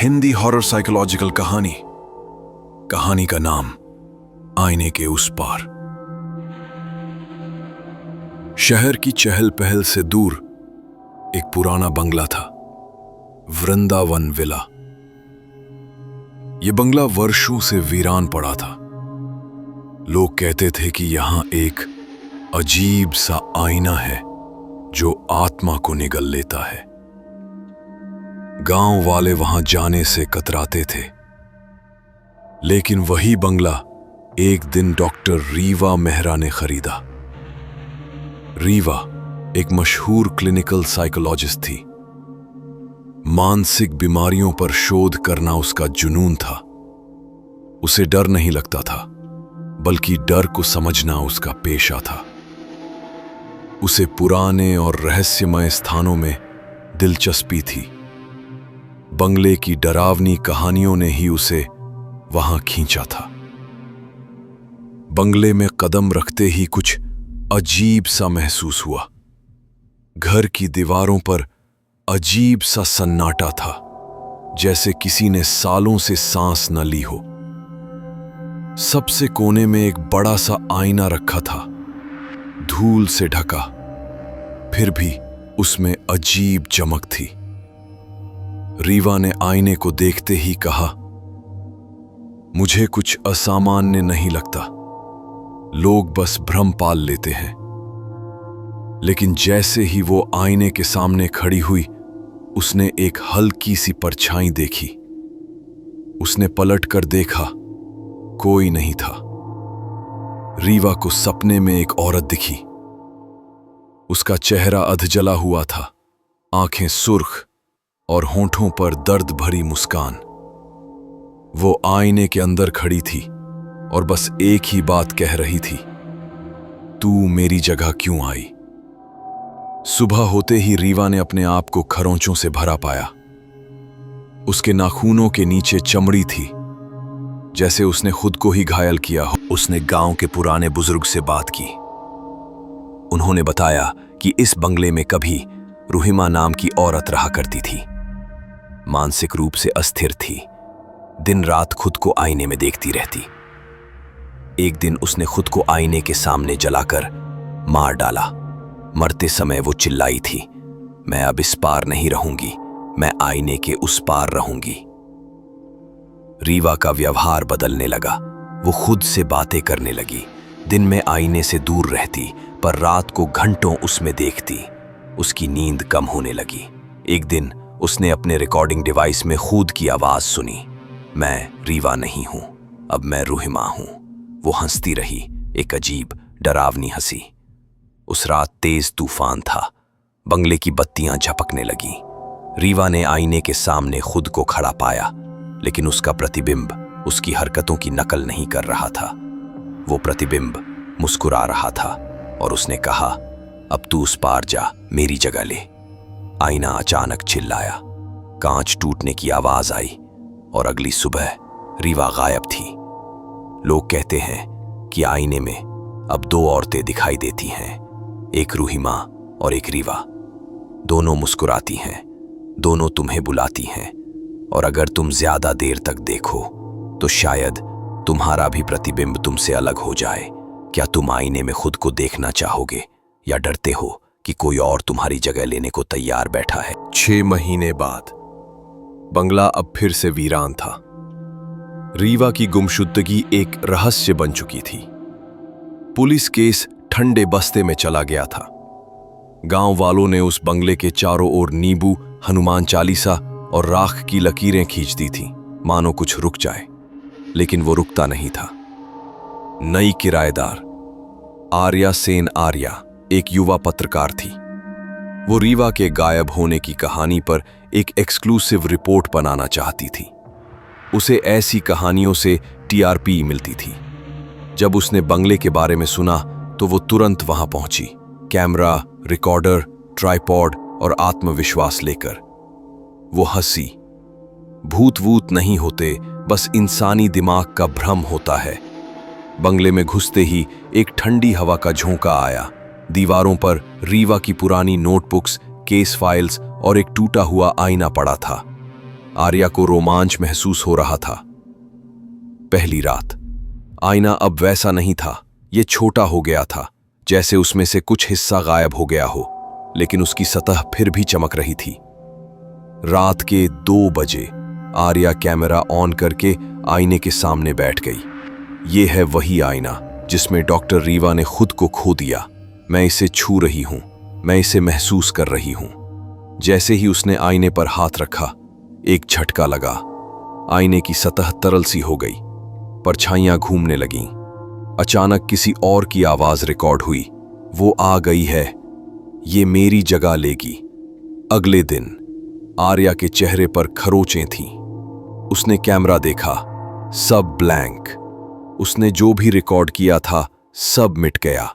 Hindi horror psychological कहानी। कहानी का नाम आईने के उस पार। शहर की चहल पहल से दूर एक पुराना बंगला था, वृंदावन विला। यह बंगला वर्षों से वीरान पड़ा था। लोग कहते थे कि यहां एक अजीब सा आईना है जो आत्मा को निगल लेता है। गांव वाले वहां जाने से कतराते थे, लेकिन वही बंगला एक दिन डॉक्टर रीवा मेहरा ने खरीदा। रीवा एक मशहूर क्लिनिकल साइकोलॉजिस्ट थी। मानसिक बीमारियों पर शोध करना उसका जुनून था। उसे डर नहीं लगता था, बल्कि डर को समझना उसका पेशा था। उसे पुराने और रहस्यमय स्थानों में दिलचस्पी थी। बंगले की डरावनी कहानियों ने ही उसे वहां खींचा था। बंगले में कदम रखते ही कुछ अजीब सा महसूस हुआ। घर की दीवारों पर अजीब सा सन्नाटा था, जैसे किसी ने सालों से सांस न ली हो। सबसे कोने में एक बड़ा सा आईना रखा था, धूल से ढका, फिर भी उसमें अजीब चमक थी। रीवा ने आईने को देखते ही कहा, मुझे कुछ असामान्य नहीं लगता, लोग बस भ्रम पाल लेते हैं। लेकिन जैसे ही वो आईने के सामने खड़ी हुई, उसने एक हल्की सी परछाई देखी। उसने पलट कर देखा, कोई नहीं था। रीवा को सपने में एक औरत दिखी। उसका चेहरा अधजला हुआ था, आंखें सुर्ख और होंठों पर दर्द भरी मुस्कान। वो आईने के अंदर खड़ी थी और बस एक ही बात कह रही थी, तू मेरी जगह क्यों आई? सुबह होते ही रीवा ने अपने आप को खरोंचों से भरा पाया। उसके नाखूनों के नीचे चमड़ी थी, जैसे उसने खुद को ही घायल किया हो। उसने गांव के पुराने बुजुर्ग से बात की। उन्होंने बताया कि इस बंगले में कभी रूहिमा नाम की औरत रहा करती थी। मानसिक रूप से अस्थिर थी, दिन रात खुद को आईने में देखती रहती। एक दिन उसने खुद को आईने के सामने जलाकर मार डाला। मरते समय वो चिल्लाई थी, मैं अब इस पार नहीं रहूंगी, मैं आईने के उस पार रहूंगी। रीवा का व्यवहार बदलने लगा। वो खुद से बातें करने लगी। दिन में आईने से दूर रहती, पर रात को घंटों उसमें देखती। उसकी नींद कम होने लगी। एक दिन उसने अपने रिकॉर्डिंग डिवाइस में खुद की आवाज सुनी, मैं रीवा नहीं हूं, अब मैं रूहिमा हूं। वो हंसती रही, एक अजीब डरावनी हंसी। उस रात तेज तूफान था। बंगले की बत्तियां झपकने लगी। रीवा ने आईने के सामने खुद को खड़ा पाया, लेकिन उसका प्रतिबिंब उसकी हरकतों की नकल नहीं कर रहा था। वो प्रतिबिंब मुस्कुरा रहा था और उसने कहा, अब तू उस पार जा, मेरी जगह ले। आईना अचानक चिल्लाया, कांच टूटने की आवाज आई और अगली सुबह रीवा गायब थी। लोग कहते हैं कि आईने में अब दो औरतें दिखाई देती हैं, एक रूहिमा और एक रीवा। दोनों मुस्कुराती हैं, दोनों तुम्हें बुलाती हैं, और अगर तुम ज्यादा देर तक देखो तो शायद तुम्हारा भी प्रतिबिंब तुमसे अलग हो जाए। क्या तुम आईने में खुद को देखना चाहोगे, या डरते हो कि कोई और तुम्हारी जगह लेने को तैयार बैठा है? 6 महीने बाद बंगला अब फिर से वीरान था। रीवा की गुमशुदगी एक रहस्य बन चुकी थी। पुलिस केस ठंडे बस्ते में चला गया था। गांव वालों ने उस बंगले के चारों ओर नींबू, हनुमान चालीसा और राख की लकीरें खींच दी थी, मानो कुछ रुक जाए। लेकिन वो रुकता नहीं था। नई किराएदार आर्या सेन आर्या एक युवा पत्रकार थी। वो रीवा के गायब होने की कहानी पर एक एक्सक्लूसिव रिपोर्ट बनाना चाहती थी। उसे ऐसी कहानियों से टीआरपी मिलती थी। जब उसने बंगले के बारे में सुना तो वो तुरंत वहां पहुंची, कैमरा, रिकॉर्डर, ट्राइपॉड और आत्मविश्वास लेकर। वो हंसी, भूत वूत नहीं होते, बस इंसानी दिमाग का भ्रम होता है। बंगले में घुसते ही एक ठंडी हवा का झोंका आया। दीवारों पर रीवा की पुरानी नोटबुक्स, केस फाइल्स और एक टूटा हुआ आईना पड़ा था। आर्या को रोमांच महसूस हो रहा था। पहली रात। आईना अब वैसा नहीं था। ये छोटा हो गया था, जैसे उसमें से कुछ हिस्सा गायब हो गया हो, लेकिन उसकी सतह फिर भी चमक रही थी। रात के 2 बजे आर्या कैमरा ऑन करके आईने के सामने बैठ गई। ये है वही आईना जिसमें डॉक्टर रीवा ने खुद को खो दिया। मैं इसे छू रही हूं, मैं इसे महसूस कर रही हूं। जैसे ही उसने आईने पर हाथ रखा, एक झटका लगा। आईने की सतह तरल सी हो गई, परछाइयां घूमने लगीं। अचानक किसी और की आवाज रिकॉर्ड हुई, वो आ गई है, ये मेरी जगह लेगी। अगले दिन आर्या के चेहरे पर खरोंचें थीं। उसने कैमरा देखा, सब ब्लैंक। उसने जो भी रिकॉर्ड किया था सब मिट गया।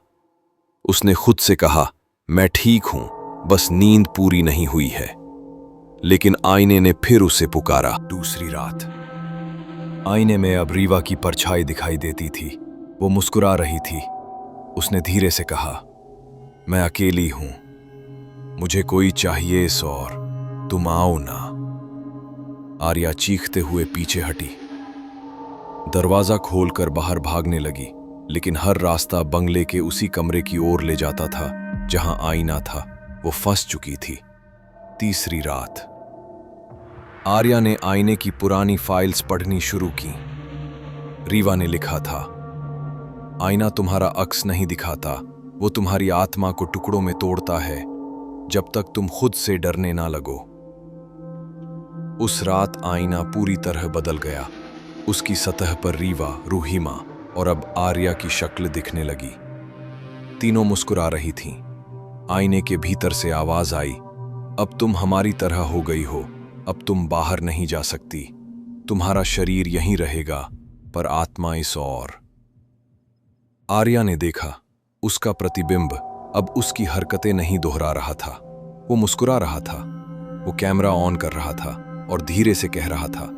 उसने खुद से कहा, मैं ठीक हूं, बस नींद पूरी नहीं हुई है। लेकिन आईने ने फिर उसे पुकारा। दूसरी रात। आईने में अब रीवा की परछाई दिखाई देती थी। वो मुस्कुरा रही थी। उसने धीरे से कहा, मैं अकेली हूं, मुझे कोई चाहिए सौर, तुम आओ ना। आर्या चीखते हुए पीछे हटी, दरवाजा खोलकर बाहर भागने लगी, लेकिन हर रास्ता बंगले के उसी कमरे की ओर ले जाता था जहां आईना था। वो फंस चुकी थी। तीसरी रात। आर्या ने आईने की पुरानी फाइल्स पढ़नी शुरू की। रीवा ने लिखा था, आईना तुम्हारा अक्स नहीं दिखाता, वो तुम्हारी आत्मा को टुकड़ों में तोड़ता है जब तक तुम खुद से डरने ना लगो। उस रात आईना पूरी तरह बदल गया। उसकी सतह पर रीवा, रूहिमा और अब आर्या की शक्ल दिखने लगी। तीनों मुस्कुरा रही थीं। आईने के भीतर से आवाज आई, अब तुम हमारी तरह हो गई हो, अब तुम बाहर नहीं जा सकती, तुम्हारा शरीर यहीं रहेगा पर आत्मा इस और। आर्या ने देखा, उसका प्रतिबिंब अब उसकी हरकतें नहीं दोहरा रहा था। वो मुस्कुरा रहा था, वो कैमरा ऑन कर रहा था और धीरे से कह रहा था,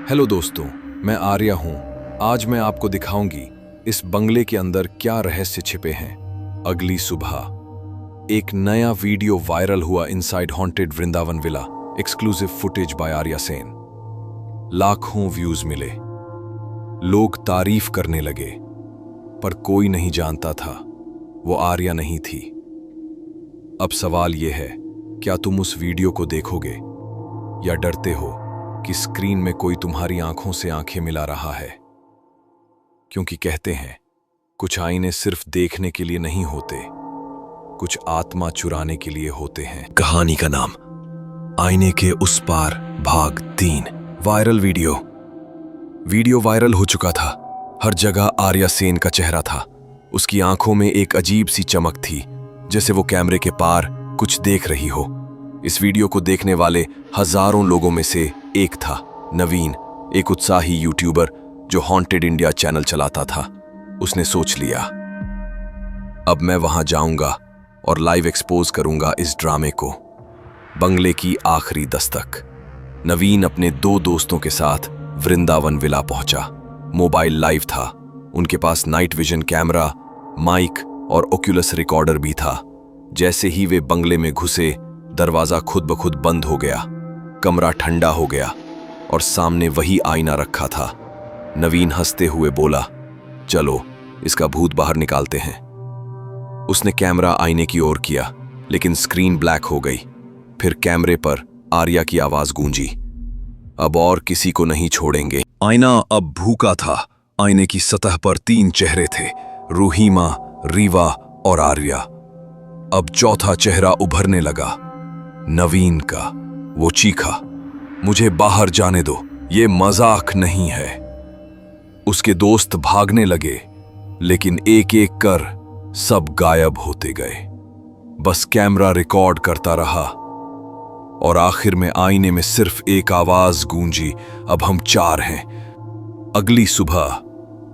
हेलो दोस्तों, मैं आर्या हूं। आज मैं आपको दिखाऊंगी इस बंगले के अंदर क्या रहस्य छिपे हैं। अगली सुबह एक नया वीडियो वायरल हुआ, inside haunted Vrindavan villa, exclusive footage by Arya Sen. लाखों व्यूज मिले, लोग तारीफ करने लगे, पर कोई नहीं जानता था वो आर्या नहीं थी। अब सवाल यह है, क्या तुम उस वीडियो को देखोगे या डरते हो कि स्क्रीन में कोई तुम्हारी आंखों से आंखें मिला रहा है? क्योंकि कहते हैं, कुछ आईने सिर्फ देखने के लिए नहीं होते, कुछ आत्मा चुराने के लिए होते हैं। कहानी का नाम, आईने के उस पार, भाग 3। वायरल वीडियो वायरल हो चुका था। हर जगह आर्या सेन का चेहरा था। उसकी आंखों में एक अजीब सी चमक थी, जैसे वो कैमरे के पार कुछ देख रही हो। इस वीडियो को देखने वाले हजारों लोगों में से एक था नवीन, एक उत्साही यूट्यूबर जो हॉन्टेड इंडिया चैनल चलाता था। उसने सोच लिया, अब मैं वहां जाऊंगा और लाइव एक्सपोज करूंगा इस ड्रामे को। बंगले की आखिरी दस्तक। नवीन अपने 2 दोस्तों के साथ वृंदावन विला पहुंचा। मोबाइल लाइव था, उनके पास नाइट विजन कैमरा, माइक और ओक्यूलस रिकॉर्डर भी था। जैसे ही वे बंगले में घुसे, दरवाजा खुद ब खुद बंद हो गया, कमरा ठंडा हो गया और सामने वही आईना रखा था। नवीन हंसते हुए बोला, चलो इसका भूत बाहर निकालते हैं। उसने कैमरा आईने की ओर किया, लेकिन स्क्रीन ब्लैक हो गई। फिर कैमरे पर आर्या की आवाज गूंजी, अब और किसी को नहीं छोड़ेंगे। आईना अब भूखा था। आईने की सतह पर 3 चेहरे थे, रूहिमा, रीवा और आर्या। अब चौथा चेहरा उभरने लगा, नवीन का। वो चीखा, मुझे बाहर जाने दो, ये मजाक नहीं है। उसके दोस्त भागने लगे, लेकिन एक एक कर सब गायब होते गए। बस कैमरा रिकॉर्ड करता रहा और आखिर में आईने में सिर्फ एक आवाज गूंजी, अब हम 4 हैं। अगली सुबह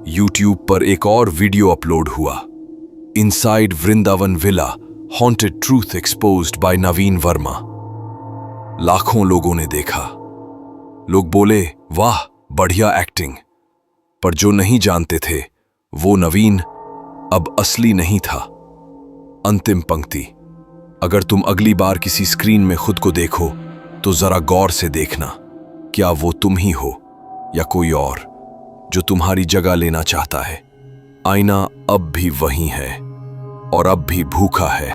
यूट्यूब पर एक और वीडियो अपलोड हुआ, inside Vrindavan villa, haunted truth exposed by Naveen Verma. लाखों लोगों ने देखा। लोग बोले, वाह बढ़िया एक्टिंग। पर जो नहीं जानते थे, वो नवीन अब असली नहीं था। अंतिम पंक्ति, अगर तुम अगली बार किसी स्क्रीन में खुद को देखो तो जरा गौर से देखना, क्या वो तुम ही हो या कोई और जो तुम्हारी जगह लेना चाहता है। आईना अब भी वही है और अब भी भूखा है।